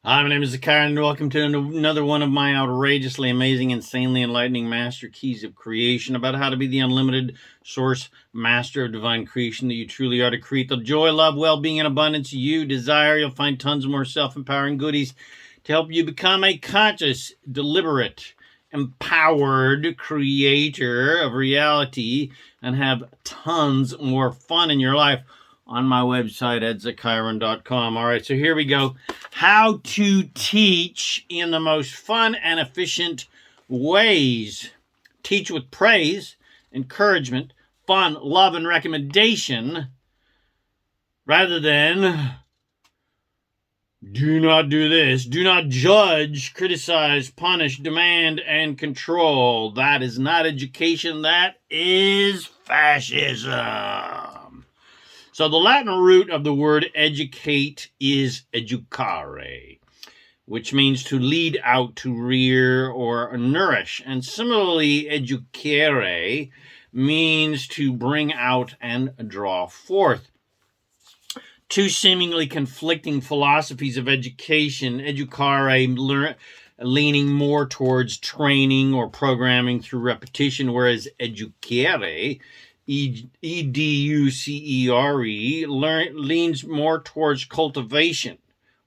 Hi, my name is ZaKaiRan, and welcome to another one of my outrageously amazing, insanely enlightening master keys of creation about how to be the unlimited source master of divine creation that you truly are, to create the joy, love, well-being, and abundance you desire. You'll find tons more self-empowering goodies to help you become a conscious, deliberate, empowered creator of reality and have tons more fun in your life on my website at ZaKaiRan.com. All right, so here we go. How to teach in the most fun and efficient ways. Teach with praise, encouragement, fun, love, and recommendation, rather than do not do this, do not judge, criticize, punish, demand, and control. That is not education. That is fascism. So the Latin root of the word educate is educare, which means to lead out, to rear, or nourish. And similarly, educare means to bring out and draw forth. Two seemingly conflicting philosophies of education, educare leaning more towards training or programming through repetition, whereas educare, E-D-U-C-E-R-E, leans more towards cultivation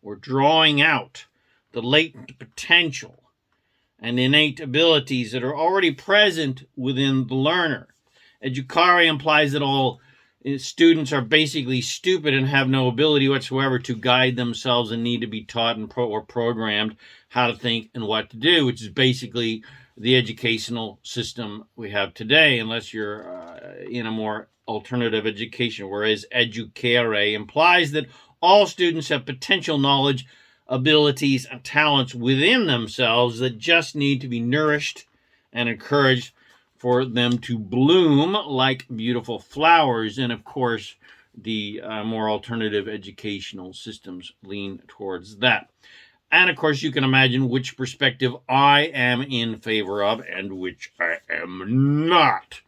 or drawing out the latent potential and innate abilities that are already present within the learner. Educare implies that all students are basically stupid and have no ability whatsoever to guide themselves and need to be taught or programmed how to think and what to do, which is basically the educational system we have today, unless you're in a more alternative education, whereas educare implies that all students have potential knowledge, abilities, and talents within themselves that just need to be nourished and encouraged for them to bloom like beautiful flowers. And of course, the more alternative educational systems lean towards that. And of course, you can imagine which perspective I am in favor of and which I am not.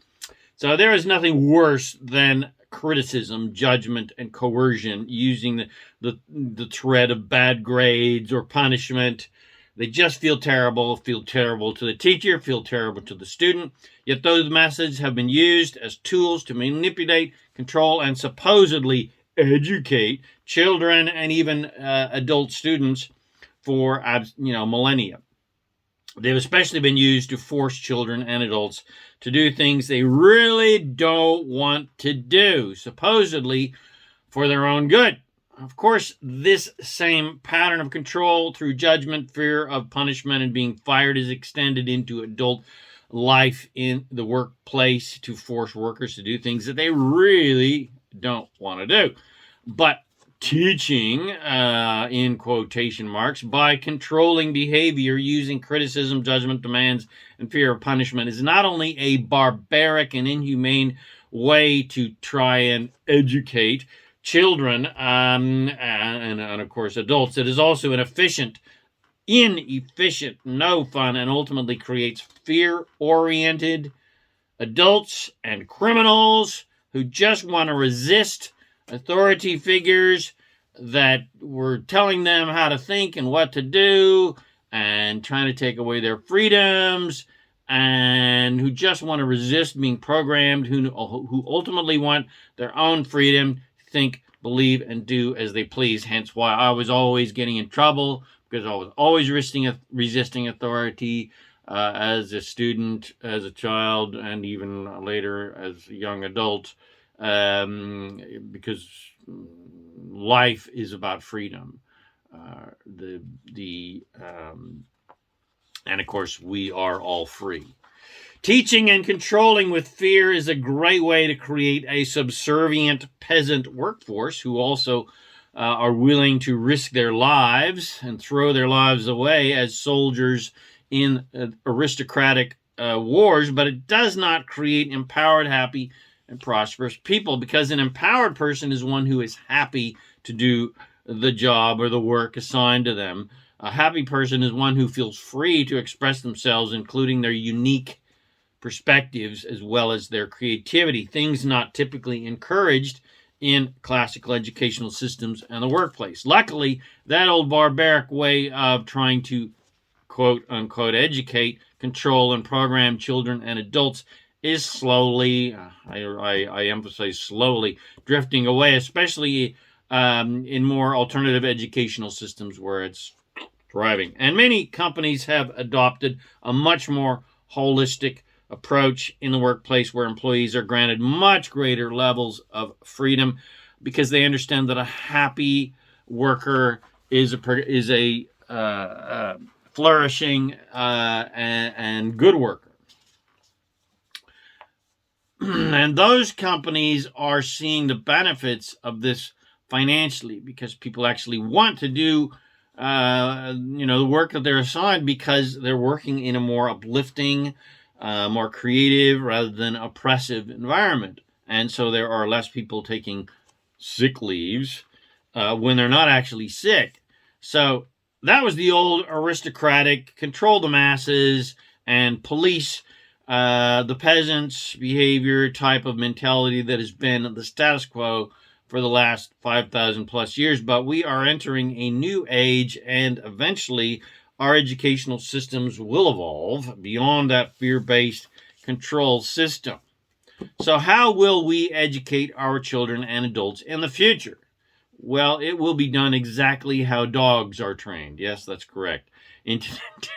So there is nothing worse than criticism, judgment, and coercion using the thread of bad grades or punishment. They just feel terrible to the teacher, feel terrible to the student. Yet those methods have been used as tools to manipulate, control, and supposedly educate children and even adult students for millennia. They've especially been used to force children and adults to do things they really don't want to do, supposedly for their own good. Of course, this same pattern of control through judgment, fear of punishment, and being fired is extended into adult life in the workplace to force workers to do things that they really don't want to do. But teaching, in quotation marks, by controlling behavior using criticism, judgment, demands, and fear of punishment is not only a barbaric and inhumane way to try and educate children and of course adults, it is also inefficient, no fun, and ultimately creates fear-oriented adults and criminals who just want to resist authority figures that were telling them how to think and what to do and trying to take away their freedoms, and who just want to resist being programmed, who ultimately want their own freedom to think, believe, and do as they please. Hence why I was always getting in trouble, because I was always resisting authority as a student, as a child, and even later as a young adult. Because life is about freedom. And of course, we are all free. Teaching and controlling with fear is a great way to create a subservient peasant workforce who also are willing to risk their lives and throw their lives away as soldiers in aristocratic wars, but it does not create empowered, happy, and prosperous people, because an empowered person is one who is happy to do the job or the work assigned to them. A happy person is one who feels free to express themselves, including their unique perspectives as well as their creativity, things not typically encouraged in classical educational systems and the workplace. Luckily, that old barbaric way of trying to quote unquote educate, control, and program children and adults is slowly, I emphasize slowly, drifting away, especially in more alternative educational systems where it's thriving. And many companies have adopted a much more holistic approach in the workplace where employees are granted much greater levels of freedom because they understand that a happy worker is a flourishing and good worker. And those companies are seeing the benefits of this financially because people actually want to do the work that they're assigned because they're working in a more uplifting, more creative rather than oppressive environment. And so there are less people taking sick leaves when they're not actually sick. So that was the old aristocratic, control the masses and police the peasants' behavior type of mentality that has been the status quo for the last 5,000 plus years. But we are entering a new age, and eventually our educational systems will evolve beyond that fear-based control system. So how will we educate our children and adults in the future? Well, it will be done exactly how dogs are trained. Yes, that's correct. In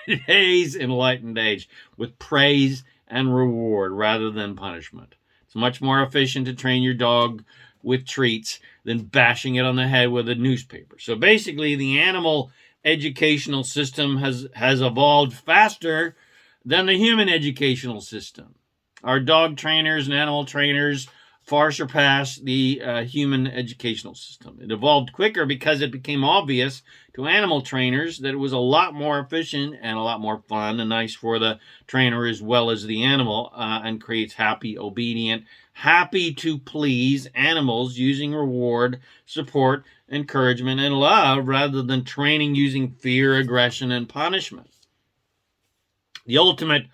today's enlightened age, with praise and reward rather than punishment. It's much more efficient to train your dog with treats than bashing it on the head with a newspaper. So basically, the animal educational system has evolved faster than the human educational system. Our dog trainers and animal trainers far surpass the human educational system. It evolved quicker because it became obvious to animal trainers that it was a lot more efficient and a lot more fun and nice for the trainer as well as the animal and creates happy, obedient, happy to please animals using reward, support, encouragement, and love rather than training using fear, aggression, and punishment. The ultimate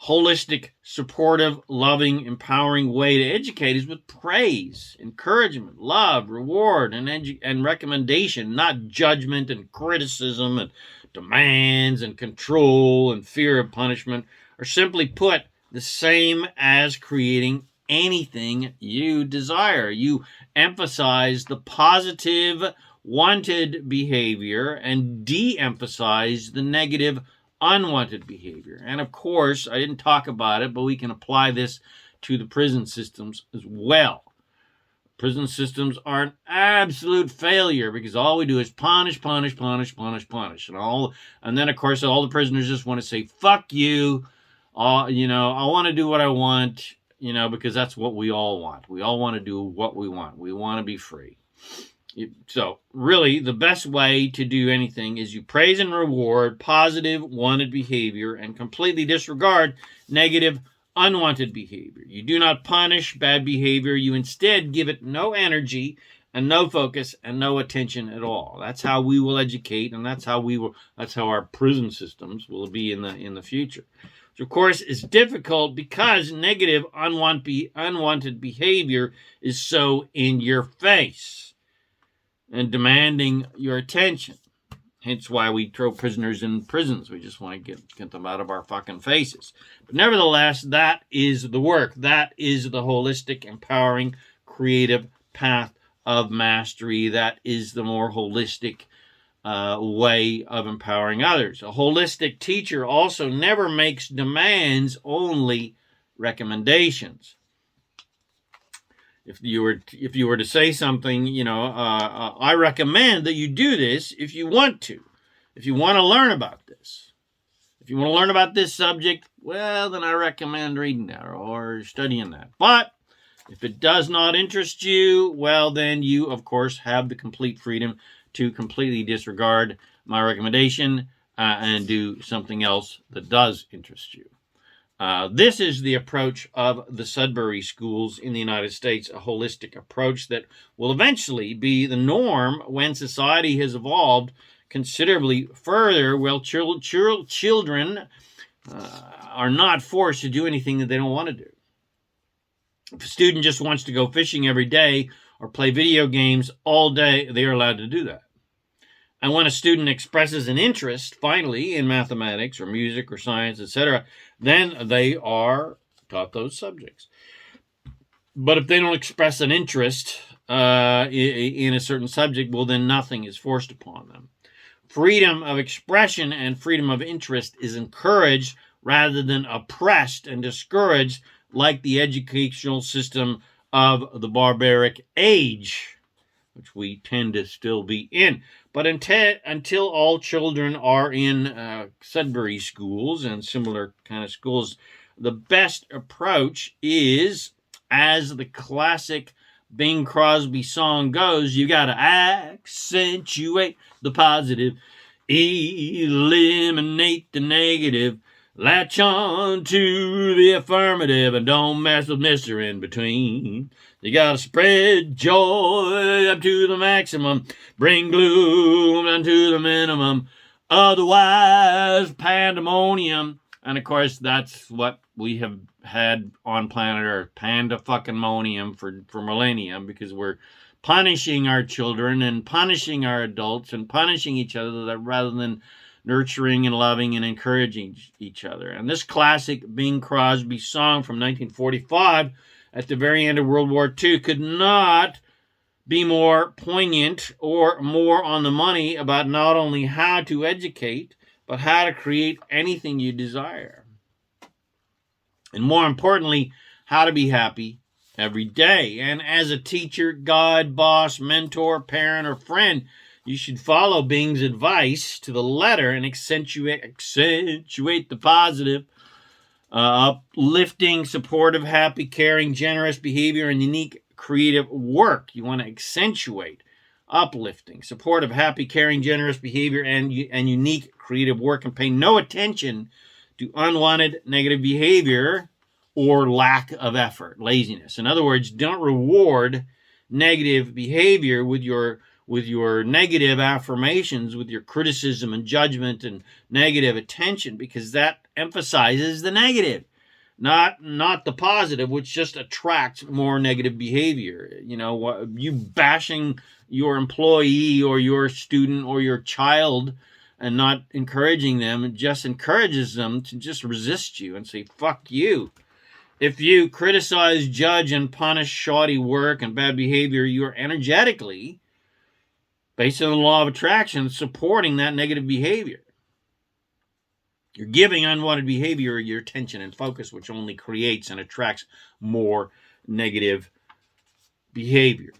holistic, supportive, loving, empowering way to educate is with praise, encouragement, love, reward, and recommendation, not judgment and criticism and demands and control and fear of punishment, or simply put, the same as creating anything you desire. You emphasize the positive, wanted behavior and de-emphasize the negative, unwanted behavior. And of course, I didn't talk about it, but we can apply this to the prison systems as well. Prison systems are an absolute failure because all we do is punish. And then, of course, all the prisoners just want to say, fuck you. I want to do what I want, because that's what we all want. We all want to do what we want. We want to be free. So really, the best way to do anything is you praise and reward positive, wanted behavior and completely disregard negative, unwanted behavior. You do not punish bad behavior. You instead give it no energy and no focus and no attention at all. That's how we will educate, and that's how our prison systems will be in the future. Which, of course, is difficult because negative, unwanted behavior is so in your face and demanding your attention. Hence why we throw prisoners in prisons. We just want to get them out of our fucking faces. But nevertheless, that is the work. That is the holistic, empowering, creative path of mastery. That is the more holistic way of empowering others. A holistic teacher also never makes demands, only recommendations. If you were to say something, I recommend that you do this if you want to. If you want to learn about this. If you want to learn about this subject, well, then I recommend reading that or studying that. But if it does not interest you, well, then you, of course, have the complete freedom to completely disregard my recommendation and do something else that does interest you. This is the approach of the Sudbury schools in the United States, a holistic approach that will eventually be the norm when society has evolved considerably further, while children are not forced to do anything that they don't want to do. If a student just wants to go fishing every day or play video games all day, they are allowed to do that. And when a student expresses an interest, finally, in mathematics or music or science, etc., then they are taught those subjects. But if they don't express an interest in a certain subject, well, then nothing is forced upon them. Freedom of expression and freedom of interest is encouraged rather than oppressed and discouraged like the educational system of the barbaric age, which we tend to still be in. But until all children are in Sudbury schools and similar kind of schools, the best approach is, as the classic Bing Crosby song goes, you got to accentuate the positive, eliminate the negative, latch on to the affirmative, and don't mess with Mr. In Between. You got to spread joy up to the maximum, bring gloom down to the minimum, otherwise pandemonium. And of course, that's what we have had on planet Earth, panda-fucking-monium for millennia, because we're punishing our children and punishing our adults and punishing each other rather than nurturing and loving and encouraging each other. And this classic Bing Crosby song from 1945, at the very end of World War II, could not be more poignant or more on the money about not only how to educate, but how to create anything you desire. And more importantly, how to be happy every day. And as a teacher, guide, boss, mentor, parent, or friend, you should follow Bing's advice to the letter and accentuate the positive, uplifting, supportive, happy, caring, generous behavior, and unique creative work. You want to accentuate uplifting, supportive, happy, caring, generous behavior, and unique creative work, and pay no attention to unwanted negative behavior or lack of effort, laziness. In other words, don't reward negative behavior with your negative affirmations, with your criticism and judgment and negative attention, because that emphasizes the negative, not the positive, which just attracts more negative behavior. You know, you bashing your employee or your student or your child and not encouraging them, it just encourages them to just resist you and say, fuck you. If you criticize, judge, and punish shoddy work and bad behavior, you're energetically, based on the law of attraction, supporting that negative behavior. You're giving unwanted behavior your attention and focus, which only creates and attracts more negative behavior.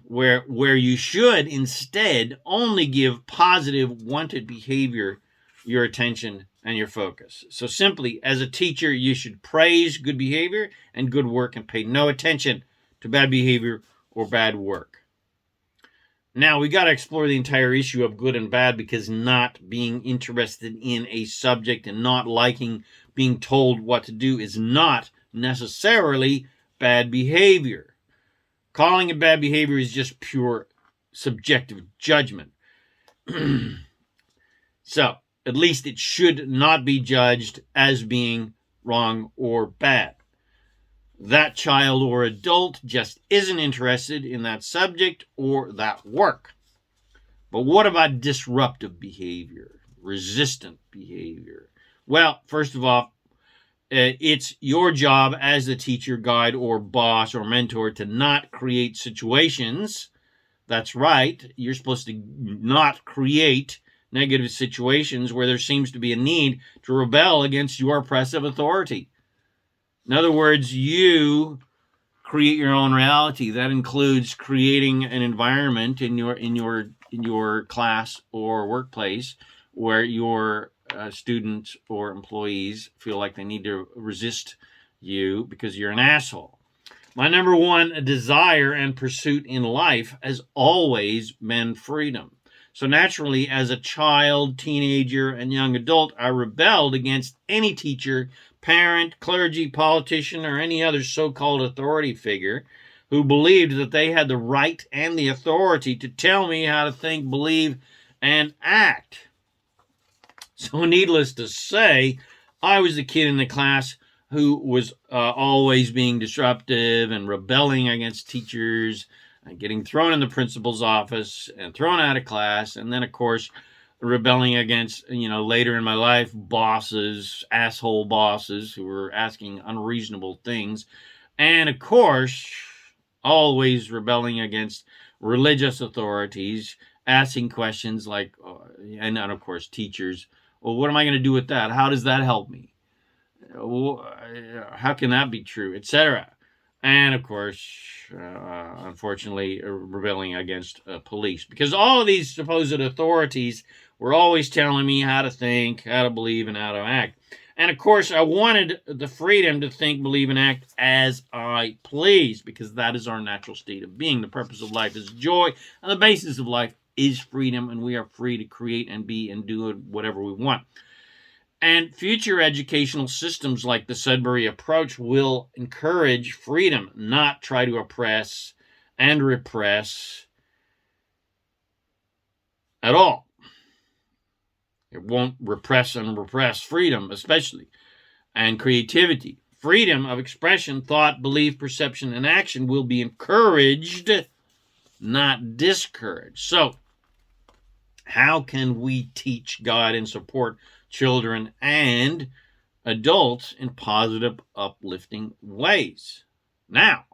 Where you should instead only give positive, wanted behavior your attention and your focus. So simply, as a teacher, you should praise good behavior and good work and pay no attention to bad behavior or bad work. Now, we got to explore the entire issue of good and bad, because not being interested in a subject and not liking being told what to do is not necessarily bad behavior. Calling it bad behavior is just pure subjective judgment. So, at least it should not be judged as being wrong or bad. That child or adult just isn't interested in that subject or that work. But what about disruptive behavior, resistant behavior? Well, first of all, it's your job as the teacher, guide, or boss or mentor to not create situations. That's right. You're supposed to not create negative situations where there seems to be a need to rebel against your oppressive authority. In other words, you create your own reality. That includes creating an environment in your class or workplace where your students or employees feel like they need to resist you because you're an asshole. My number one desire and pursuit in life has always been freedom. So naturally, as a child, teenager, and young adult, I rebelled against any teacher, parent, clergy, politician, or any other so-called authority figure who believed that they had the right and the authority to tell me how to think, believe, and act. So needless to say, I was the kid in the class who was always being disruptive and rebelling against teachers and getting thrown in the principal's office and thrown out of class. And then, of course, rebelling against, later in my life, asshole bosses who were asking unreasonable things. And, of course, always rebelling against religious authorities, asking questions like, and of course, teachers, well, what am I going to do with that? How does that help me? How can that be true, etc.? And of course, unfortunately, rebelling against police, because all of these supposed authorities were always telling me how to think, how to believe, and how to act. And of course, I wanted the freedom to think, believe, and act as I please, because that is our natural state of being. The purpose of life is joy, and the basis of life is freedom, and we are free to create and be and do whatever we want. And future educational systems like the Sudbury approach will encourage freedom, not try to oppress and repress at all. It won't repress and repress freedom, especially, and creativity. Freedom of expression, thought, belief, perception, and action will be encouraged, not discouraged. So, how can we teach God and support children and adults in positive, uplifting ways now?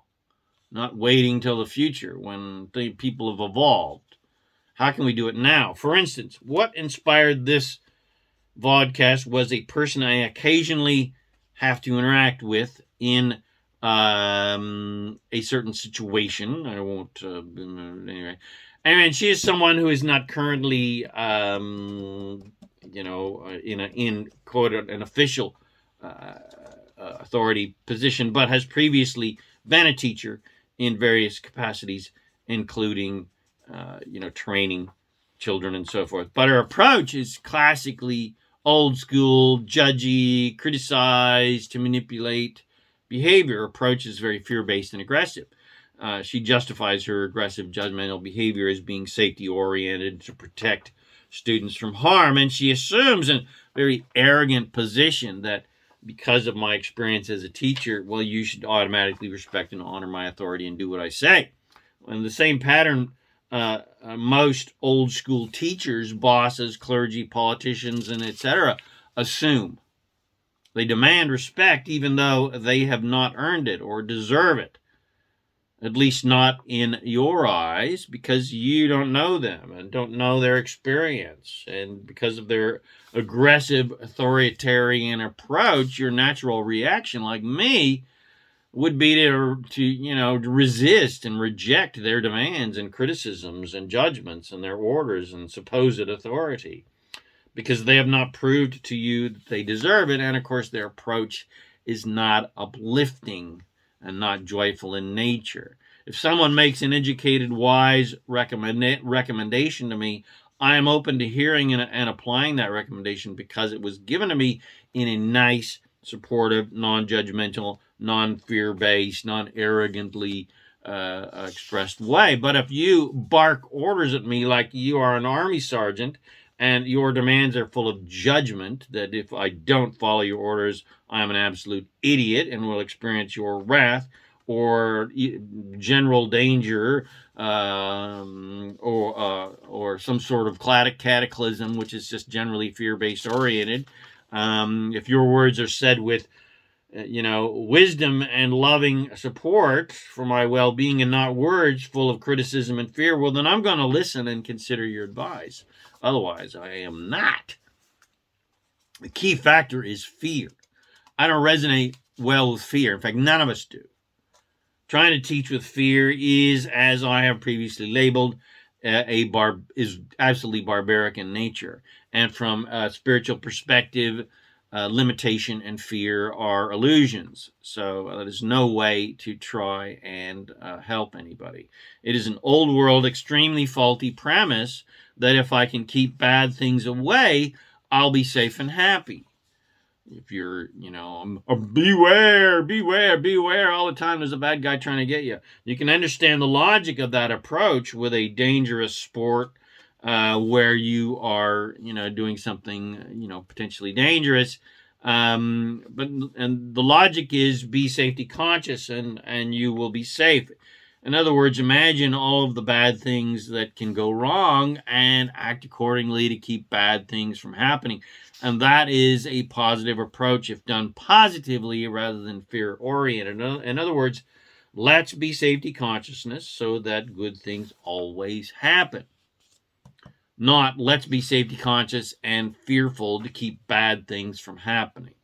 Not waiting till the future when people have evolved. How can we do it now? For instance, what inspired this vodcast was a person I occasionally have to interact with in a certain situation. I won't, anyway. And she is someone who is not currently, in quote an official authority position, but has previously been a teacher in various capacities, including, training children and so forth. But her approach is classically old school, judgy, criticize, to manipulate behavior. Her approach is very fear-based and aggressive. She justifies her aggressive, judgmental behavior as being safety-oriented to protect students from harm. And she assumes a very arrogant position that because of my experience as a teacher, well, you should automatically respect and honor my authority and do what I say. And the same pattern most old school teachers, bosses, clergy, politicians, and etc. assume. They demand respect even though they have not earned it or deserve it. At least not in your eyes, because you don't know them and don't know their experience. And because of their aggressive, authoritarian approach, your natural reaction, like me, would be to resist and reject their demands and criticisms and judgments and their orders and supposed authority, because they have not proved to you that they deserve it. And of course, their approach is not uplifting and not joyful in nature. If someone makes an educated, wise recommendation to me, I am open to hearing and applying that recommendation because it was given to me in a nice, supportive, non-judgmental, non-fear-based, non-arrogantly expressed way. But if you bark orders at me like you are an army sergeant and your demands are full of judgment, that if I don't follow your orders, I'm an absolute idiot and will experience your wrath or general danger, or some sort of cataclysm, which is just generally fear-based oriented. If your words are said with, wisdom and loving support for my well-being and not words full of criticism and fear, well, then I'm going to listen and consider your advice. Otherwise, I am not. The key factor is fear. I don't resonate well with fear. In fact, none of us do. Trying to teach with fear is, as I have previously labeled, is absolutely barbaric in nature. And from a spiritual perspective, limitation and fear are illusions. So that is no way to try and help anybody. It is an old world, extremely faulty premise that if I can keep bad things away, I'll be safe and happy. If you're, beware all the time, there's a bad guy trying to get you. You can understand the logic of that approach with a dangerous sport where you are, doing something, potentially dangerous. But the logic is be safety conscious and you will be safe. In other words, imagine all of the bad things that can go wrong and act accordingly to keep bad things from happening. And that is a positive approach if done positively rather than fear-oriented. In other words, let's be safety consciousness so that good things always happen. Not let's be safety conscious and fearful to keep bad things from happening.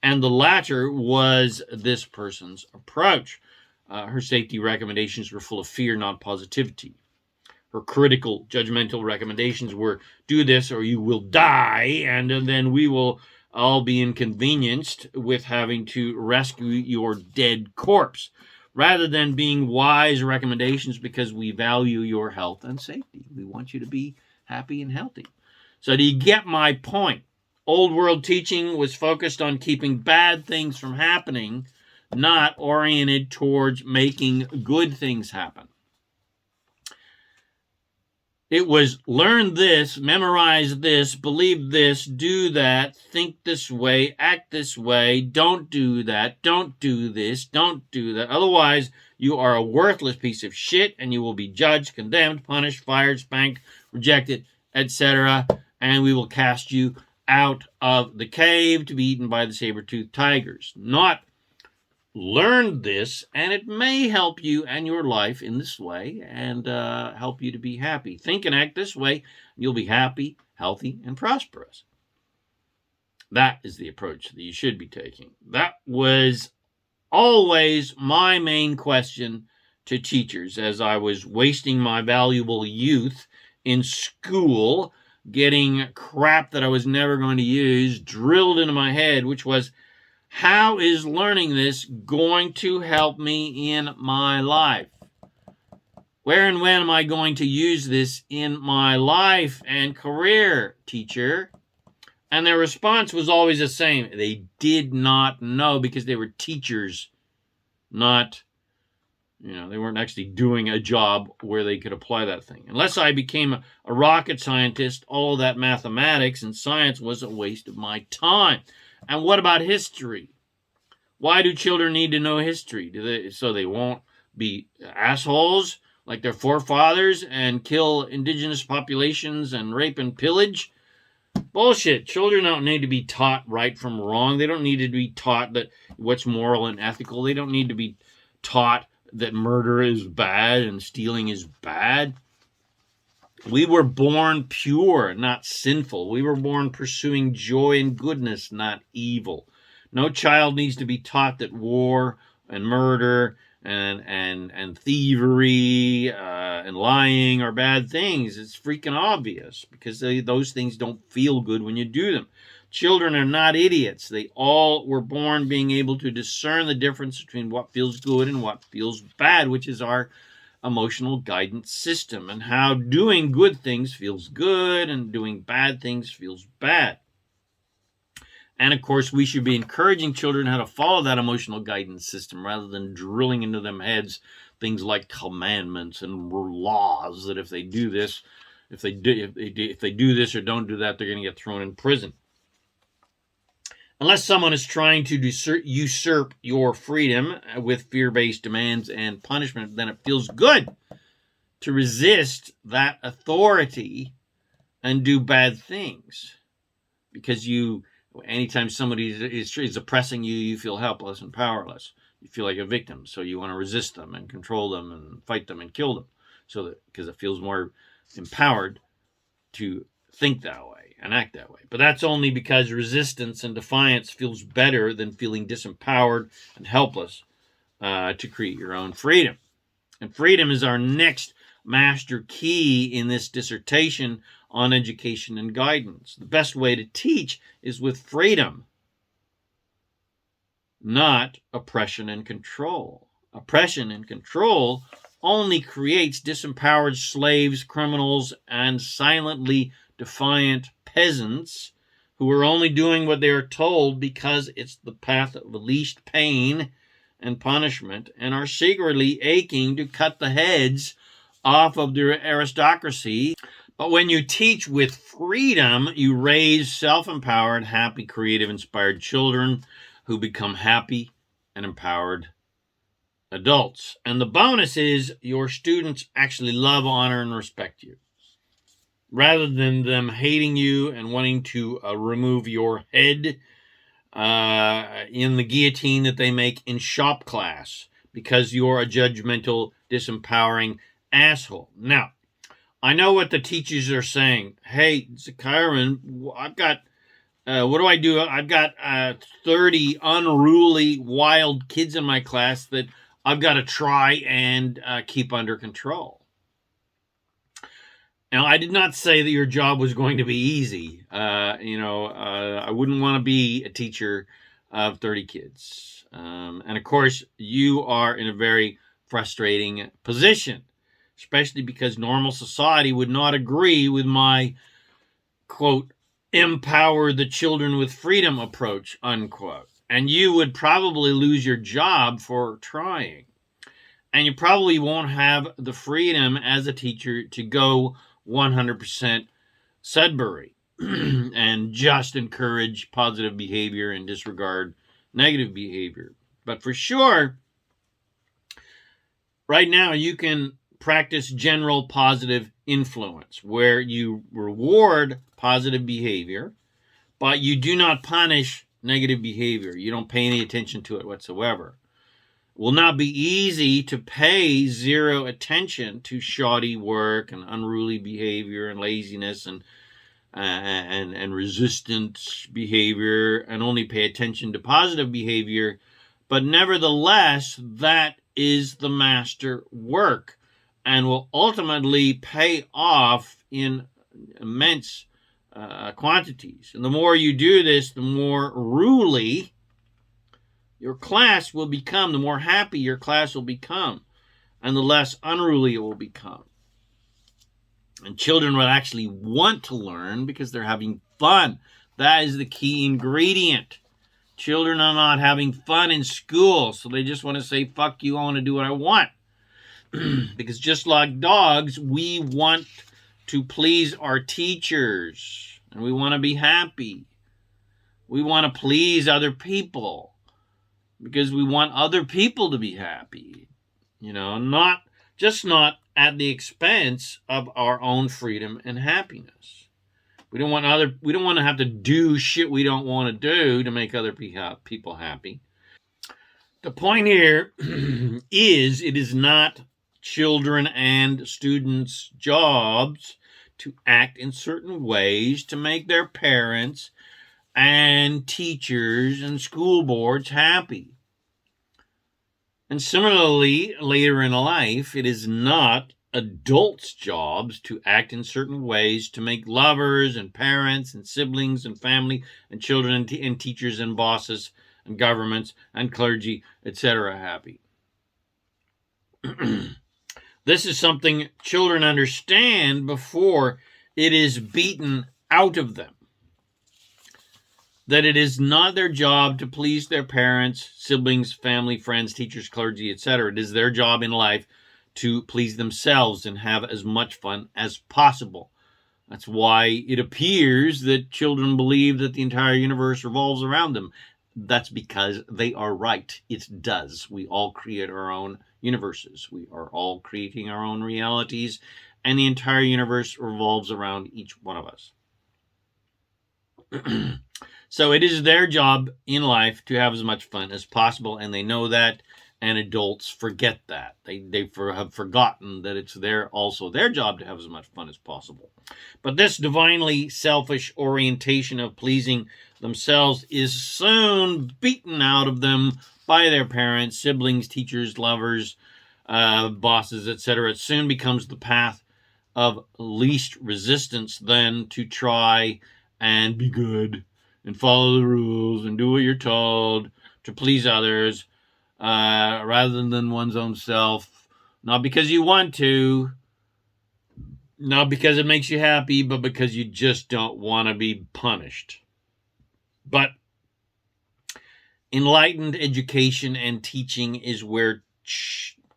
And the latter was this person's approach. Her safety recommendations were full of fear, not positivity. Her critical, judgmental recommendations were do this or you will die, and then we will all be inconvenienced with having to rescue your dead corpse, rather than being wise recommendations because we value your health and safety. We want you to be happy and healthy. So do you get my point? Old world teaching was focused on keeping bad things from happening, not oriented towards making good things happen. It was learn this, memorize this, believe this, do that, think this way, act this way, don't do that, don't do this, don't do that. Otherwise, you are a worthless piece of shit and you will be judged, condemned, punished, fired, spanked, rejected, etc. And we will cast you out of the cave to be eaten by the saber-toothed tigers. Not learn this, and it may help you and your life in this way and help you to be happy. Think and act this way, and you'll be happy, healthy, and prosperous. That is the approach that you should be taking. That was always my main question to teachers as I was wasting my valuable youth in school, getting crap that I was never going to use drilled into my head, which was, how is learning this going to help me in my life? Where and when am I going to use this in my life and career, teacher? And their response was always the same. They did not know because they were teachers, not, they weren't actually doing a job where they could apply that thing. Unless I became a rocket scientist, all of that mathematics and science was a waste of my time. And what about history? Why do children need to know history? So they won't be assholes like their forefathers and kill indigenous populations and rape and pillage? Bullshit. Children don't need to be taught right from wrong. They don't need to be taught that what's moral and ethical. They don't need to be taught that murder is bad and stealing is bad. We were born pure, not sinful. We were born pursuing joy and goodness, not evil. No child needs to be taught that war and murder and thievery and lying are bad things. It's freaking obvious because those things don't feel good when you do them. Children are not idiots. They all were born being able to discern the difference between what feels good and what feels bad, which is our emotional guidance system, and how doing good things feels good and doing bad things feels bad. And of course, we should be encouraging children how to follow that emotional guidance system rather than drilling into them heads things like commandments and laws that if they do this, if they do this or don't do that, they're going to get thrown in prison. Unless someone is trying to usurp your freedom with fear-based demands and punishment, then it feels good to resist that authority and do bad things. Because anytime somebody is oppressing you, you feel helpless and powerless. You feel like a victim, so you want to resist them and control them and fight them and kill them. Because it feels more empowered to think that way and act that way. But that's only because resistance and defiance feels better than feeling disempowered and helpless to create your own freedom. And freedom is our next master key in this dissertation on education and guidance. The best way to teach is with freedom, not oppression and control. Oppression and control only creates disempowered slaves, criminals, and silently defiant peasants who are only doing what they are told because it's the path of least pain and punishment, and are secretly aching to cut the heads off of the aristocracy. But when you teach with freedom, you raise self-empowered, happy, creative, inspired children who become happy and empowered adults. And the bonus is your students actually love, honor, and respect you, rather than them hating you and wanting to remove your head in the guillotine that they make in shop class because you're a judgmental, disempowering asshole. Now, I know what the teachers are saying. Hey, ZaKaiRan, I've got, what do I do? I've got 30 unruly, wild kids in my class that I've got to try and keep under control. Now, I did not say that your job was going to be easy. I wouldn't want to be a teacher of 30 kids. And of course, you are in a very frustrating position, especially because normal society would not agree with my, quote, empower the children with freedom approach, unquote. And you would probably lose your job for trying. And you probably won't have the freedom as a teacher to go 100% Sudbury and just encourage positive behavior and disregard negative behavior. But for sure, right now you can practice general positive influence where you reward positive behavior, but you do not punish negative behavior. You don't pay any attention to it whatsoever. It will not be easy to pay zero attention to shoddy work and unruly behavior and laziness and resistant behavior and only pay attention to positive behavior. But nevertheless, that is the master work and will ultimately pay off in immense quantities. And the more you do this, the more ruly your class will become, the more happy your class will become, and the less unruly it will become. And children will actually want to learn because they're having fun. That is the key ingredient. Children are not having fun in school, so they just want to say, fuck you, I want to do what I want. Because just like dogs, we want to please our teachers, and we want to be happy. We want to please other people because we want other people to be happy. Not at the expense of our own freedom and happiness. We don't want to have to do shit we don't want to do to make other people happy. The point here is it is not children and students' jobs to act in certain ways to make their parents and teachers and school boards happy. And similarly, later in life, it is not adults' jobs to act in certain ways to make lovers and parents and siblings and family and children and teachers and bosses and governments and clergy, etc. happy. This is something children understand before it is beaten out of them. That it is not their job to please their parents, siblings, family, friends, teachers, clergy, etc. It is their job in life to please themselves and have as much fun as possible. That's why it appears that children believe that the entire universe revolves around them. That's because they are right. It does. We all create our own universes. We are all creating our own realities, and the entire universe revolves around each one of us. So it is their job in life to have as much fun as possible, and they know that, and adults forget that. They have forgotten that it's also their job to have as much fun as possible. But this divinely selfish orientation of pleasing themselves is soon beaten out of them by their parents, siblings, teachers, lovers, bosses, etc. It soon becomes the path of least resistance then to try and be good and follow the rules and do what you're told to please others rather than one's own self. Not because you want to, not because it makes you happy, but because you just don't want to be punished. But enlightened education and teaching is where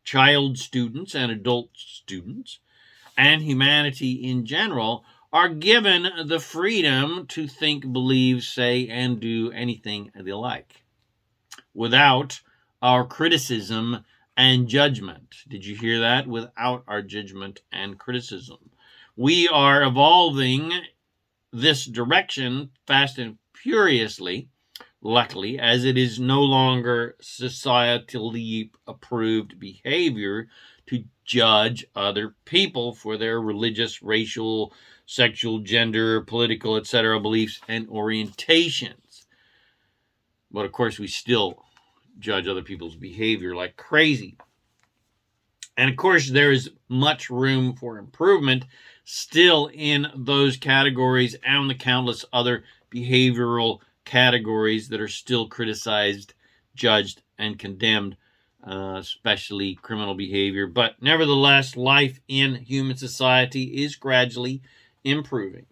child students and adult students and humanity in general are given the freedom to think, believe, say, and do anything they like without our criticism and judgment. Did you hear that? Without our judgment and criticism. We are evolving this direction fast and furiously, luckily, as it is no longer societally approved behavior to judge other people for their religious, racial, sexual, gender, political, etc. beliefs and orientations. But of course, we still judge other people's behavior like crazy. And of course, there is much room for improvement still in those categories and the countless other behavioral categories that are still criticized, judged, and condemned, especially criminal behavior. But nevertheless, life in human society is gradually improving.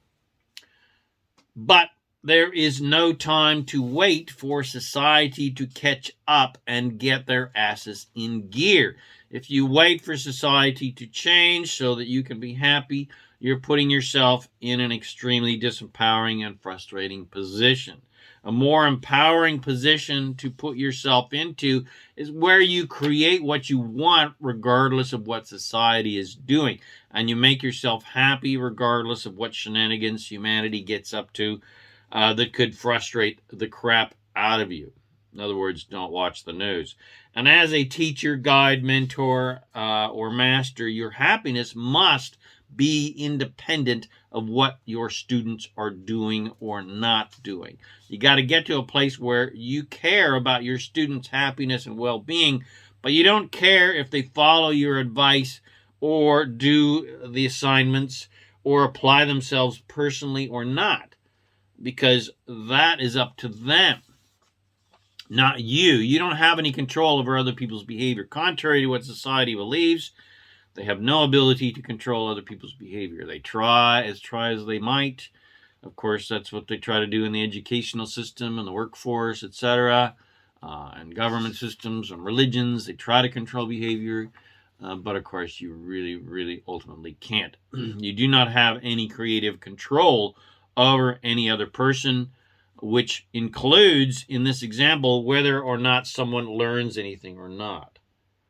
But there is no time to wait for society to catch up and get their asses in gear. If you wait for society to change so that you can be happy, you're putting yourself in an extremely disempowering and frustrating position. A more empowering position to put yourself into is where you create what you want regardless of what society is doing. And you make yourself happy regardless of what shenanigans humanity gets up to that could frustrate the crap out of you. In other words, don't watch the news. And as a teacher, guide, mentor, or master, your happiness must be independent of what your students are doing or not doing. You got to get to a place where you care about your students' happiness and well-being, but you don't care if they follow your advice or do the assignments or apply themselves personally or not, because that is up to them, not you. You don't have any control over other people's behavior. Contrary to what society believes, they have no ability to control other people's behavior. They try as they might. Of course, that's what they try to do in the educational system and the workforce, etc., and government systems and religions. They try to control behavior, but of course, you really, really ultimately can't. You do not have any creative control over any other person, which includes, in this example, whether or not someone learns anything or not.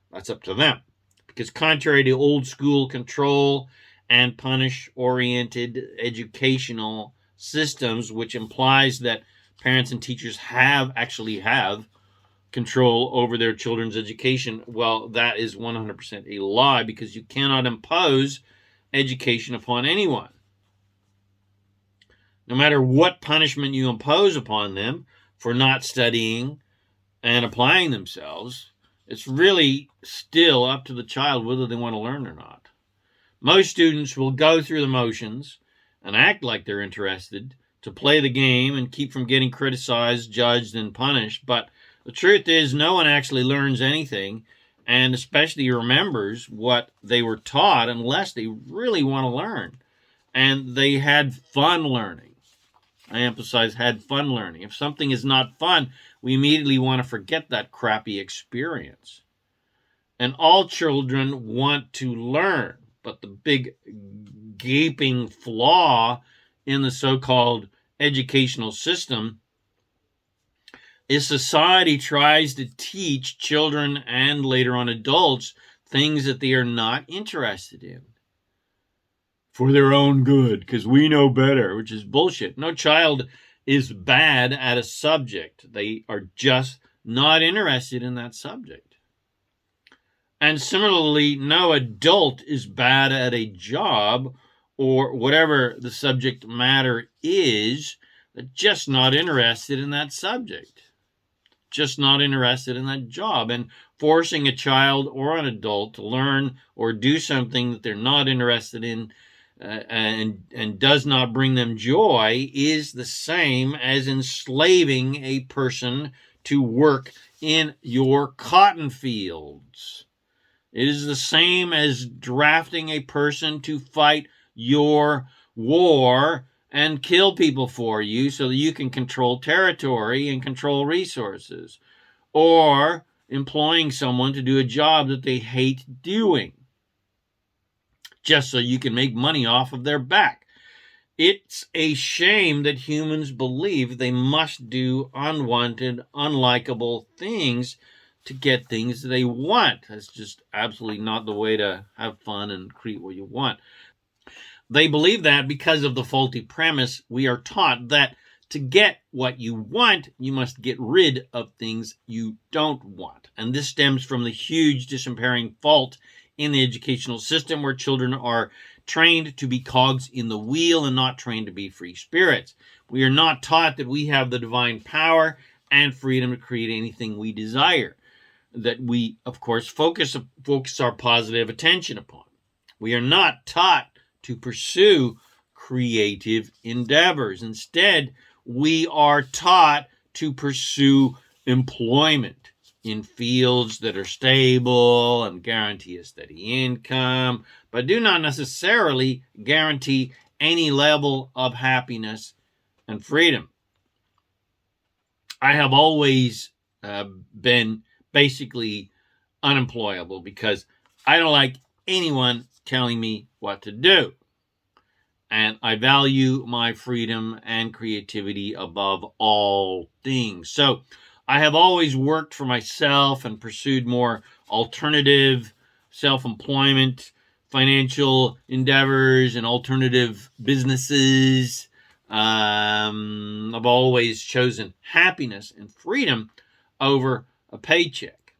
That's up to them. Because contrary to old school control and punish-oriented educational systems, which implies that parents and teachers actually have control over their children's education, well, that is 100% a lie, because you cannot impose education upon anyone. No matter what punishment you impose upon them for not studying and applying themselves, it's really still up to the child whether they want to learn or not. Most students will go through the motions and act like they're interested to play the game and keep from getting criticized, judged, and punished. But the truth is, no one actually learns anything, and especially remembers what they were taught, unless they really want to learn. And they had fun learning. I emphasize had fun learning. If something is not fun, we immediately want to forget that crappy experience. And all children want to learn, but the big gaping flaw in the so-called educational system is society tries to teach children and later on adults things that they are not interested in for their own good, because we know better, which is bullshit. No child is bad at a subject. They are just not interested in that subject. And similarly, no adult is bad at a job or whatever the subject matter is. They're just not interested in that subject. Just not interested in that job. And forcing a child or an adult to learn or do something that they're not interested in and does not bring them joy is the same as enslaving a person to work in your cotton fields. It is the same as drafting a person to fight your war and kill people for you so that you can control territory and control resources, or employing someone to do a job that they hate doing, just so you can make money off of their back. It's a shame that humans believe they must do unwanted, unlikable things to get things they want. That's just absolutely not the way to have fun and create what you want. They believe that because of the faulty premise we are taught that to get what you want, you must get rid of things you don't want. And this stems from the huge disimpairing fault in the educational system where children are trained to be cogs in the wheel and not trained to be free spirits. We are not taught that we have the divine power and freedom to create anything we desire, that we, of course, focus our positive attention upon. We are not taught to pursue creative endeavors. Instead, we are taught to pursue employment in fields that are stable and guarantee a steady income, but do not necessarily guarantee any level of happiness and freedom. I have always been basically unemployable because I don't like anyone telling me what to do. And I value my freedom and creativity above all things. So I have always worked for myself and pursued more alternative self-employment, financial endeavors, and alternative businesses. I've always chosen happiness and freedom over a paycheck.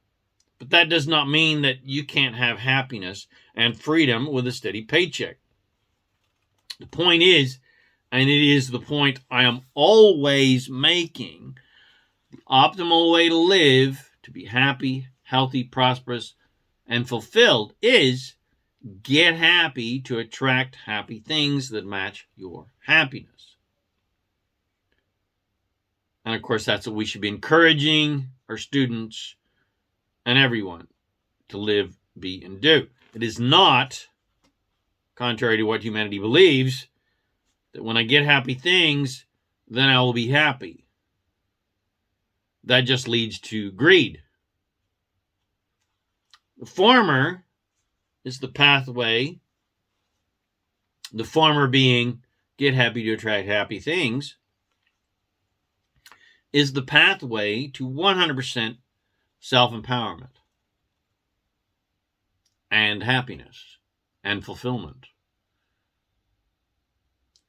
But that does not mean that you can't have happiness and freedom with a steady paycheck. The point is, and it is the point I am always making, the optimal way to live, to be happy, healthy, prosperous, and fulfilled is get happy to attract happy things that match your happiness. And of course, that's what we should be encouraging our students and everyone to live, be, and do. It is not, contrary to what humanity believes, that when I get happy things, then I will be happy. That just leads to greed. The former is the pathway, the former being get happy to attract happy things, is the pathway to 100% self-empowerment and happiness and fulfillment.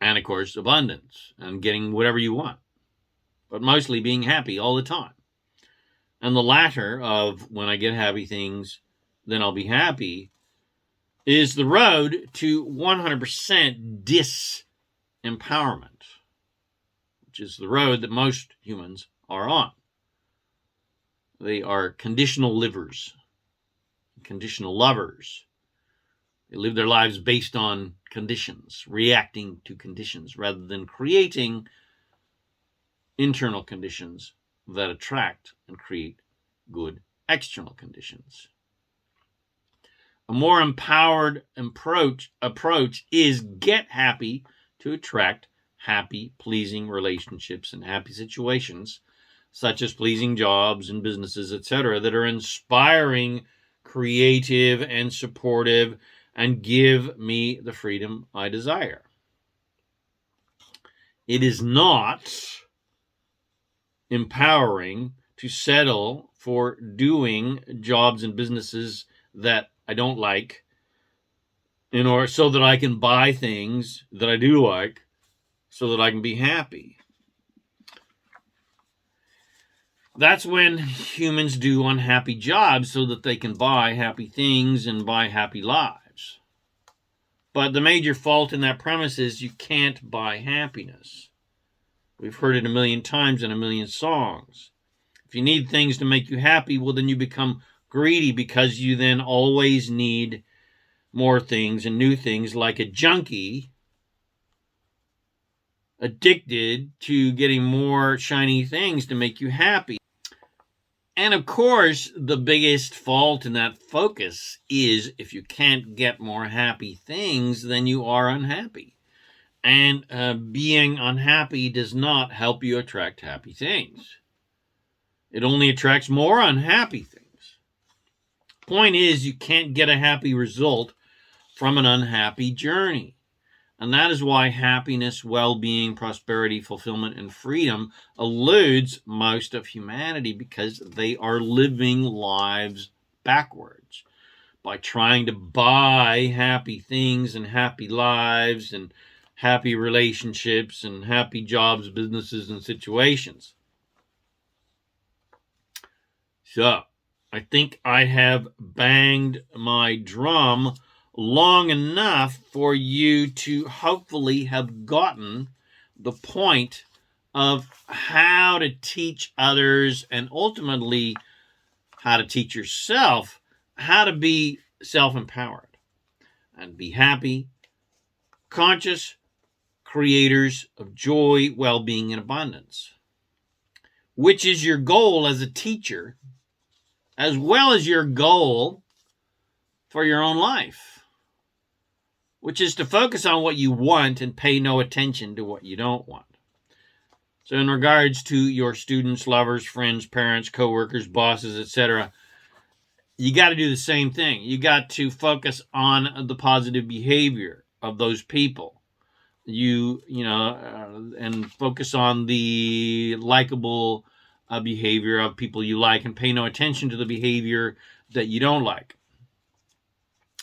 And of course, abundance and getting whatever you want, but mostly being happy all the time. And the latter of when I get happy things, then I'll be happy, is the road to 100% disempowerment, which is the road that most humans are on. They are conditional livers, conditional lovers. They live their lives based on conditions, reacting to conditions, rather than creating internal conditions that attract and create good external conditions. A more empowered approach is get happy to attract happy, pleasing relationships and happy situations, such as pleasing jobs and businesses, etc., that are inspiring, creative, and supportive, and give me the freedom I desire. It is not empowering to settle for doing jobs and businesses that I don't like in order so that I can buy things that I do like so that I can be happy. That's when humans do unhappy jobs so that they can buy happy things and buy happy lives. But the major fault in that premise is you can't buy happiness. We've heard it a million times in a million songs. If you need things to make you happy, well, then you become greedy because you then always need more things and new things, like a junkie addicted to getting more shiny things to make you happy. And of course, the biggest fault in that focus is if you can't get more happy things, then you are unhappy. And being unhappy does not help you attract happy things. It only attracts more unhappy things. Point is, you can't get a happy result from an unhappy journey. And that is why happiness, well-being, prosperity, fulfillment, and freedom eludes most of humanity, because they are living lives backwards by trying to buy happy things and happy lives and happy relationships and happy jobs, businesses, and situations. So, I think I have banged my drum long enough for you to hopefully have gotten the point of how to teach others, and ultimately how to teach yourself how to be self-empowered and be happy, conscious creators of joy, well-being, and abundance, which is your goal as a teacher, as well as your goal for your own life, which is to focus on what you want and pay no attention to what you don't want. So in regards to your students, lovers, friends, parents, coworkers, bosses, etc., you got to do the same thing. You got to focus on the positive behavior of those people. And focus on the likable behavior of people you like, and pay no attention to the behavior that you don't like.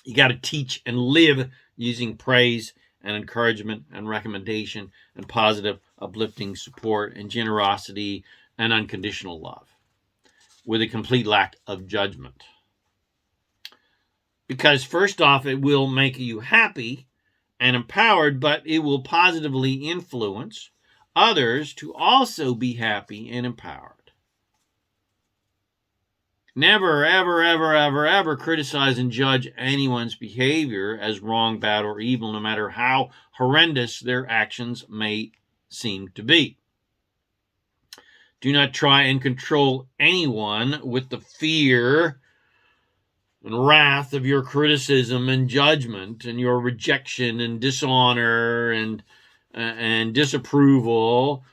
You got to teach and live using praise and encouragement and recommendation and positive, uplifting support and generosity and unconditional love, with a complete lack of judgment. Because first off, it will make you happy and empowered, but it will positively influence others to also be happy and empowered. Never, ever, ever, ever, ever criticize and judge anyone's behavior as wrong, bad, or evil, no matter how horrendous their actions may seem to be. Do not try and control anyone with the fear and wrath of your criticism and judgment and your rejection and dishonor and disapproval,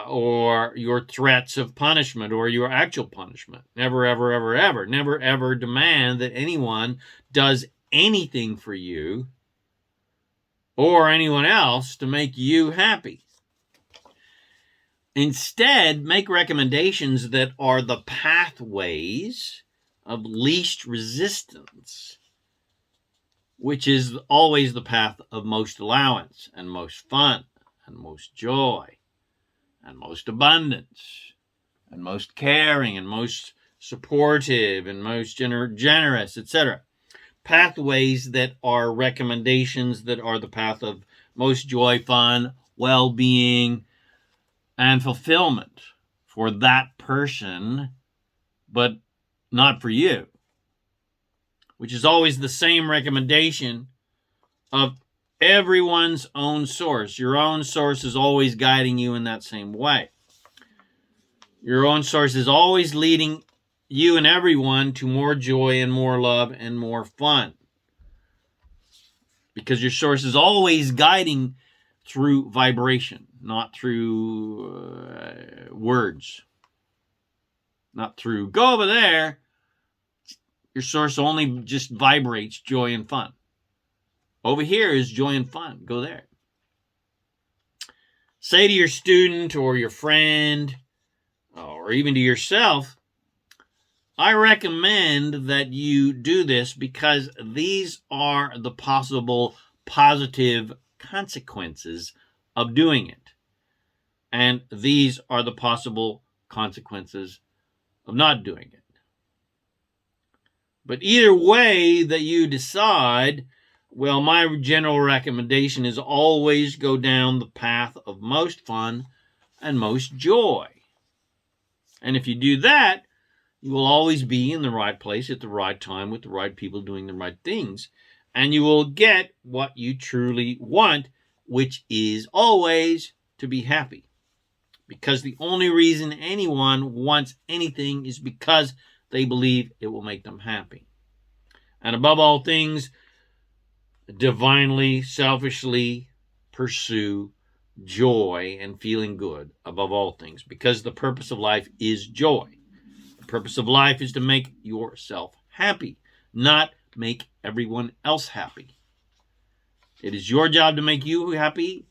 or your threats of punishment or your actual punishment. Never, ever, ever, ever. Never, ever demand that anyone does anything for you or anyone else to make you happy. Instead, make recommendations that are the pathways of least resistance, which is always the path of most allowance and most fun and most joy and most abundance and most caring and most supportive and most generous, etc. Pathways that are recommendations that are the path of most joy, fun, well-being, and fulfillment for that person, but not for you, which is always the same recommendation of everyone's own source. Your own source is always guiding you in that same way. Your own source is always leading you and everyone to more joy and more love and more fun, because your source is always guiding through vibration, not through words, not through go over there. Your source only just vibrates joy and fun. Over here is joy and fun. Go there. Say to your student or your friend, or even to yourself, I recommend that you do this because these are the possible positive consequences of doing it. And these are the possible consequences of not doing it. But either way that you decide, well, my general recommendation is always go down the path of most fun and most joy. And if you do that, you will always be in the right place at the right time with the right people doing the right things. And you will get what you truly want, which is always to be happy. Because the only reason anyone wants anything is because they believe it will make them happy. And above all things, divinely, selfishly pursue joy and feeling good above all things, because the purpose of life is joy. The purpose of life is to make yourself happy, not make everyone else happy. It is your job to make you happy,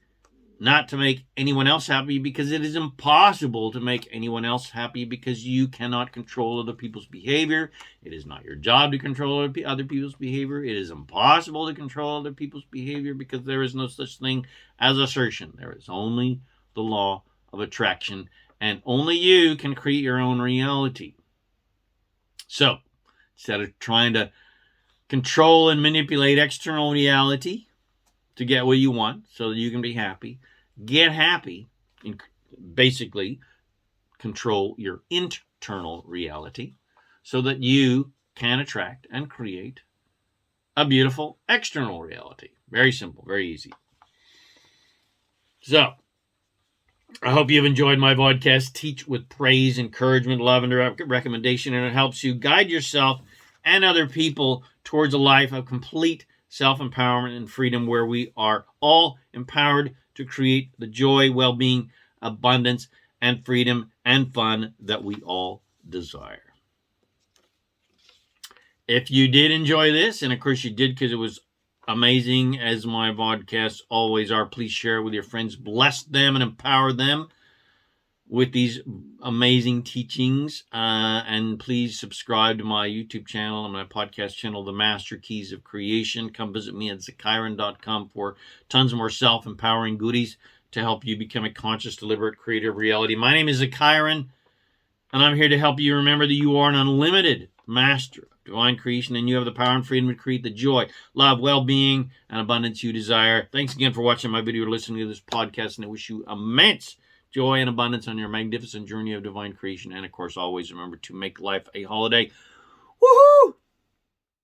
not to make anyone else happy, because it is impossible to make anyone else happy because you cannot control other people's behavior. It is not your job to control other people's behavior. It is impossible to control other people's behavior because there is no such thing as assertion. There is only the law of attraction, and only you can create your own reality. So, instead of trying to control and manipulate external reality to get what you want so that you can be happy, get happy and basically control your internal reality so that you can attract and create a beautiful external reality. Very simple, very easy. So, I hope you've enjoyed my podcast, Teach with Praise, Encouragement, Love, and Recommendation, and it helps you guide yourself and other people towards a life of complete self-empowerment and freedom, where we are all empowered to create the joy, well-being, abundance, and freedom and fun that we all desire. If you did enjoy this, and of course you did because it was amazing, as my podcasts always are, please share it with your friends. Bless them and empower them with these amazing teachings. And please subscribe to my YouTube channel and my podcast channel, The Master Keys of Creation. Come visit me at ZaKaiRan.com for tons more self-empowering goodies to help you become a conscious, deliberate, creative reality. My name is ZaKaiRan, and I'm here to help you remember that you are an unlimited master of divine creation, and you have the power and freedom to create the joy, love, well-being, and abundance you desire. Thanks again for watching my video or listening to this podcast, and I wish you immense joy and abundance on your magnificent journey of divine creation. And of course, always remember to make life a holiday. Woohoo!